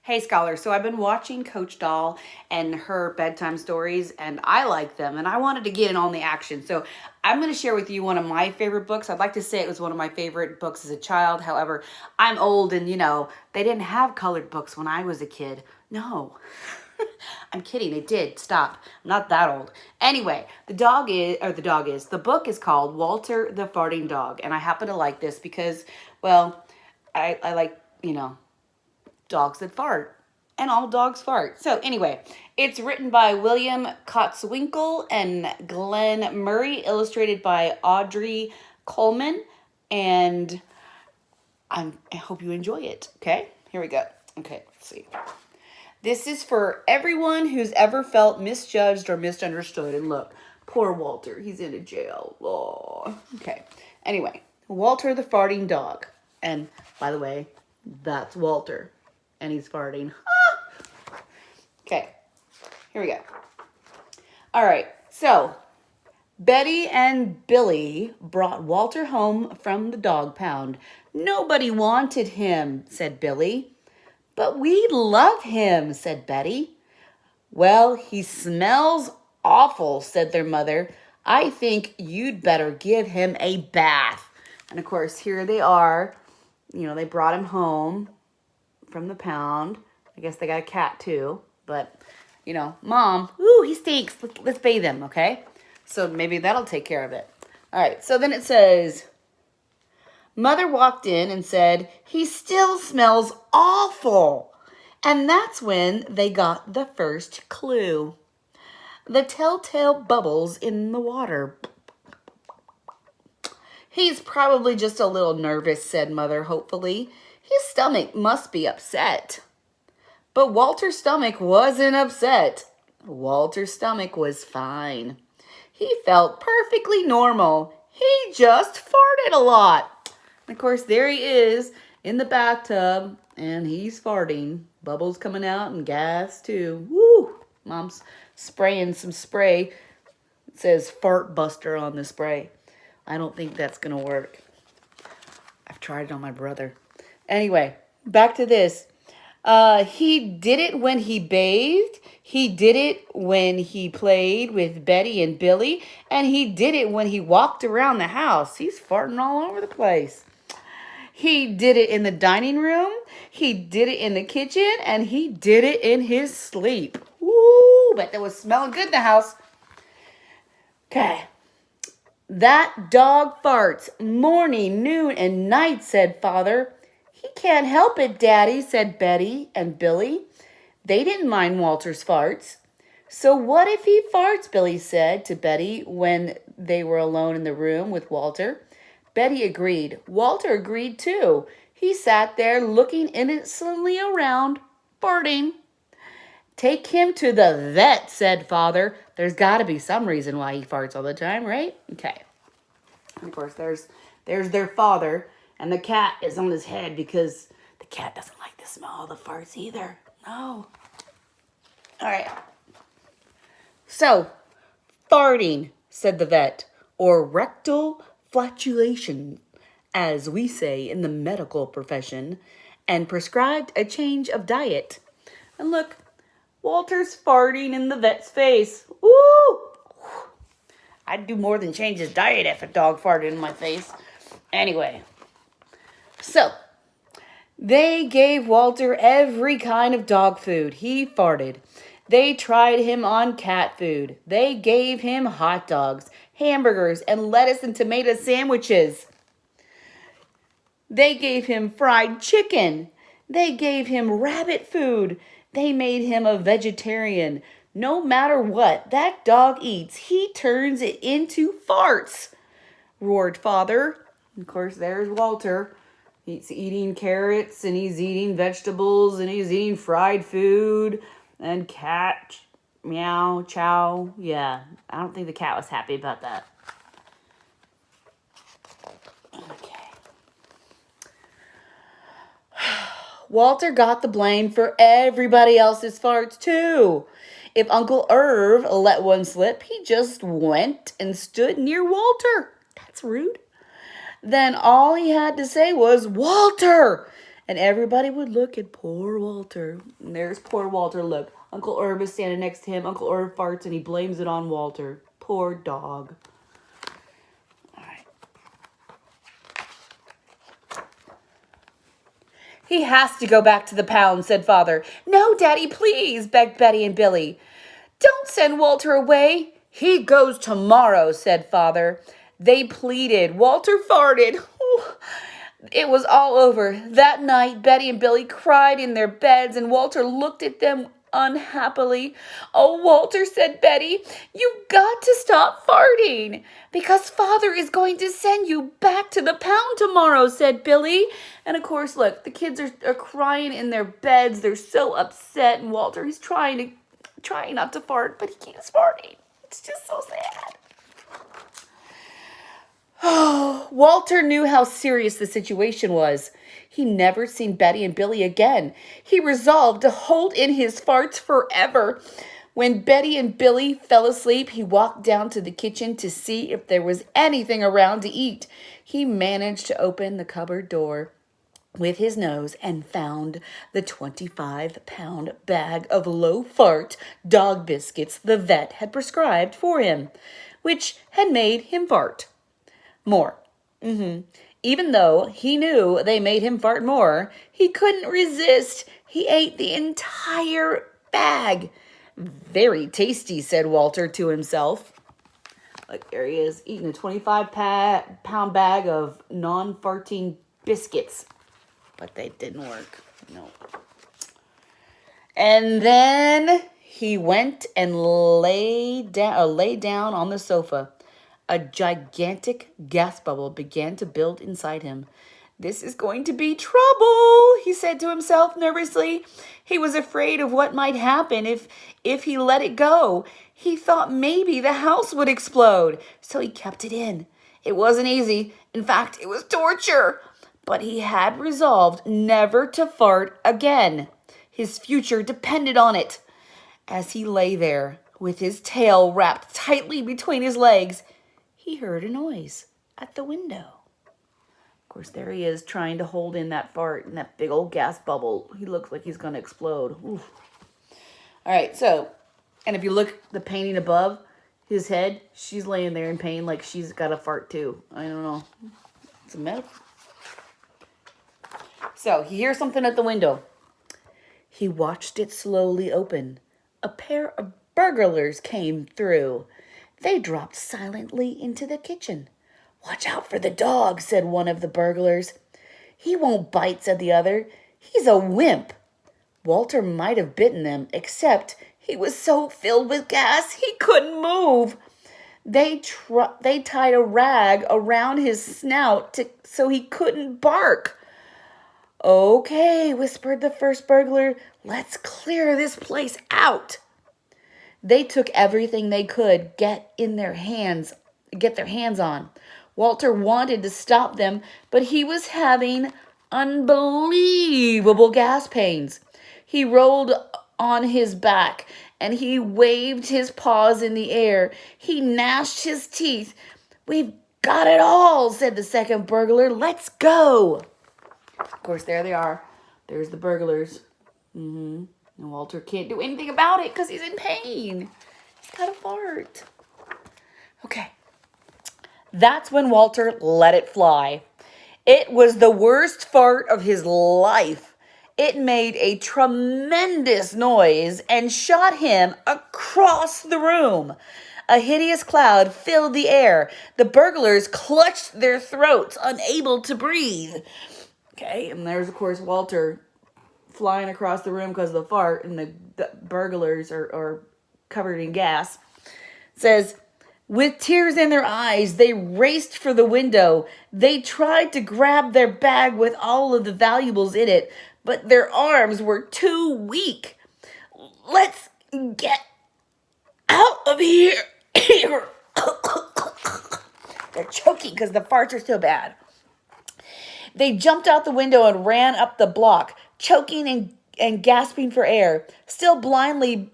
Hey, Scholar. So I've been watching Coach Doll and her bedtime stories, and I like them, and I wanted to get in on the action. So I'm going to share with you one of my favorite books. I'd like to say it was one of my favorite books as a child. However, I'm old, and they didn't have colored books when I was a kid. No. I'm kidding. They did. Stop. I'm not that old. Anyway, the book is called Walter the Farting Dog. And I happen to like this because, well, I like, dogs that fart. And all dogs fart. So anyway, it's written by William Kotzwinkle and Glenn Murray, illustrated by Audrey Coleman. And I hope you enjoy it. Okay, here we go. Okay, let's see. This is for everyone who's ever felt misjudged or misunderstood. And look, poor Walter, he's in a jail. Oh. Okay, anyway, Walter the Farting Dog. And by the way, that's Walter. And he's farting. Okay, here we go. All right, so Betty and Billy brought Walter home from the dog pound. Nobody wanted him, said Billy. But we love him, said Betty. Well, he smells awful, said their mother. I think you'd better give him a bath. And of course, here they are. They brought him home from the pound. I guess they got a cat too. But, Mom, ooh, he stinks. Let's bathe him, okay? So maybe that'll take care of it. All right, so then it says, Mother walked in and said, he still smells awful. And that's when they got the first clue. The telltale bubbles in the water. He's probably just a little nervous, said Mother hopefully. His stomach must be upset. But Walter's stomach wasn't upset. Walter's stomach was fine. He felt perfectly normal. He just farted a lot. And of course, there he is in the bathtub, and he's farting. Bubbles coming out and gas too. Woo! Mom's spraying some spray. It says Fart Buster on the spray. I don't think that's going to work. I've tried it on my brother. Anyway, back to this. He did it when he bathed. He did it when he played with Betty and Billy. And he did it when he walked around the house. He's farting all over the place. He did it in the dining room. He did it in the kitchen. And he did it in his sleep. Woo! Bet that was smelling good in the house. Okay. That dog farts morning, noon, and night, said Father. He can't help it, Daddy, said Betty and Billy. They didn't mind Walter's farts. So what if he farts, Billy said to Betty when they were alone in the room with Walter. Betty agreed. Walter agreed too. He sat there looking innocently around, farting. Take him to the vet, said Father. There's got to be some reason why he farts all the time, right? Okay. And of course, there's their father. And the cat is on his head because the cat doesn't like the smell of the farts either. No. All right. So, farting, said the vet, or rectal flatulation, as we say in the medical profession, and prescribed a change of diet. And look, Walter's farting in the vet's face. Woo! I'd do more than change his diet if a dog farted in my face. Anyway. So, they gave Walter every kind of dog food. He farted. They tried him on cat food. They gave him hot dogs, hamburgers, and lettuce and tomato sandwiches. They gave him fried chicken. They gave him rabbit food. They made him a vegetarian. No matter what that dog eats, he turns it into farts, roared Father. Of course, there's Walter. He's eating carrots, and he's eating vegetables, and he's eating fried food, and cat, meow, chow. Yeah, I don't think the cat was happy about that. Okay. Walter got the blame for everybody else's farts, too. If Uncle Irv let one slip, he just went and stood near Walter. That's rude. Then all he had to say was, Walter! And everybody would look at poor Walter. And there's poor Walter. Look, Uncle Herb is standing next to him. Uncle Herb farts and he blames it on Walter. Poor dog. All right. He has to go back to the pound, said Father. No, Daddy, please, begged Betty and Billy. Don't send Walter away. He goes tomorrow, said Father. They pleaded. Walter farted. It was all over. That night, Betty and Billy cried in their beds, and Walter looked at them unhappily. Oh, Walter, said Betty, you've got to stop farting, because Father is going to send you back to the pound tomorrow, said Billy. And of course, look, the kids are crying in their beds. They're so upset, and Walter, he's trying not to fart, but he keeps farting. It's just so sad. Oh, Walter knew how serious the situation was. He never seen Betty and Billy again. He resolved to hold in his farts forever. When Betty and Billy fell asleep, he walked down to the kitchen to see if there was anything around to eat. He managed to open the cupboard door with his nose and found the 25-pound bag of low-fart dog biscuits the vet had prescribed for him, which had made him fart more. Even though he knew they made him fart more, he couldn't resist. He ate the entire bag. Very tasty, said Walter to himself. Like, there he is, eating a 25-pound bag of non-farting biscuits. But they didn't work. No. And then he went and lay down on the sofa. A gigantic gas bubble began to build inside him. This is going to be trouble, he said to himself nervously. He was afraid of what might happen if he let it go. He thought maybe the house would explode, so he kept it in. It wasn't easy. In fact, it was torture. But he had resolved never to fart again. His future depended on it. As he lay there, with his tail wrapped tightly between his legs, he heard a noise at the window. Of course, there he is trying to hold in that fart and that big old gas bubble. He looks like he's going to explode. Oof. All right, so, and if you look at the painting above his head, she's laying there in pain like she's got a fart too. I don't know. It's a metaphor. So, he hears something at the window. He watched it slowly open. A pair of burglars came through. They dropped silently into the kitchen. Watch out for the dog, said one of the burglars. He won't bite, said the other. He's a wimp. Walter might have bitten them, except he was so filled with gas he couldn't move. They tied a rag around his snout so he couldn't bark. Okay, whispered the first burglar. Let's clear this place out. They took everything they could get their hands on. Walter wanted to stop them, but he was having unbelievable gas pains. He rolled on his back and he waved his paws in the air. He gnashed his teeth. We've got it all, said the second burglar. Let's go. Of course, there they are. There's the burglars. And Walter can't do anything about it because he's in pain. He's got a fart. Okay. That's when Walter let it fly. It was the worst fart of his life. It made a tremendous noise and shot him across the room. A hideous cloud filled the air. The burglars clutched their throats, unable to breathe. Okay, and there's, of course, Walter flying across the room because of the fart, and the burglars are covered in gas. It says, with tears in their eyes, they raced for the window. They tried to grab their bag with all of the valuables in it, but their arms were too weak. Let's get out of here. They're choking because the farts are so bad. They jumped out the window and ran up the block, choking and gasping for air. Still blinded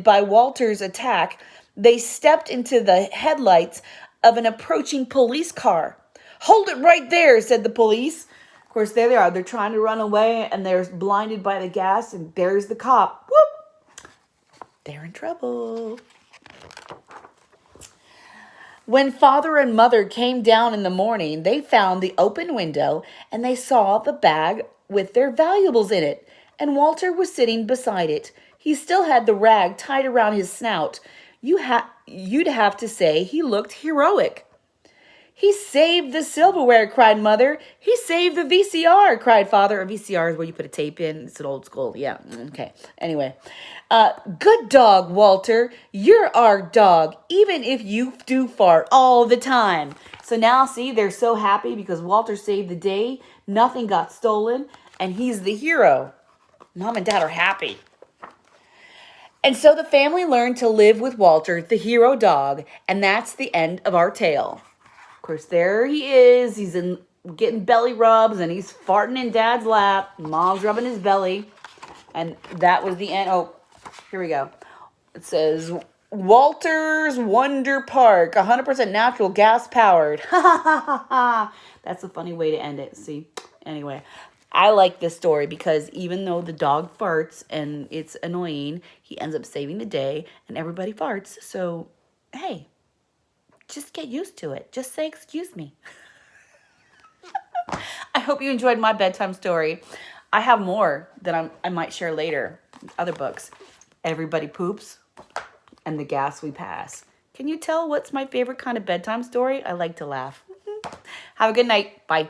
by Walter's attack, they stepped into the headlights of an approaching police car. Hold it right there, said the police. Of course, there they are. They're trying to run away, and they're blinded by the gas, and there's the cop. Whoop! They're in trouble. When father and mother came down in the morning, they found the open window, and they saw the bag with their valuables in it, and Walter was sitting beside it. He still had the rag tied around his snout. You'd have to say he looked heroic. He saved the silverware, cried mother. He saved the VCR, cried father. A VCR is where you put a tape in. It's an old school. Yeah, okay. Anyway, good dog, Walter. You're our dog, even if you do fart all the time. So now, see, they're so happy because Walter saved the day. Nothing got stolen, and he's the hero. Mom and Dad are happy. And so the family learned to live with Walter, the hero dog, and that's the end of our tale. Of course, there he is. He's getting belly rubs, and he's farting in Dad's lap. Mom's rubbing his belly. And that was the end. Oh, here we go. It says, Walter's Wonder Park, 100% natural, gas-powered. Ha, ha, ha, ha, ha. That's a funny way to end it. See? Anyway, I like this story because even though the dog farts and it's annoying, he ends up saving the day, and everybody farts. So, hey. Just get used to it. Just say, excuse me. I hope you enjoyed my bedtime story. I have more that I might share later. Other books. Everybody Poops and The Gas We Pass. Can you tell what's my favorite kind of bedtime story? I like to laugh. Have a good night. Bye.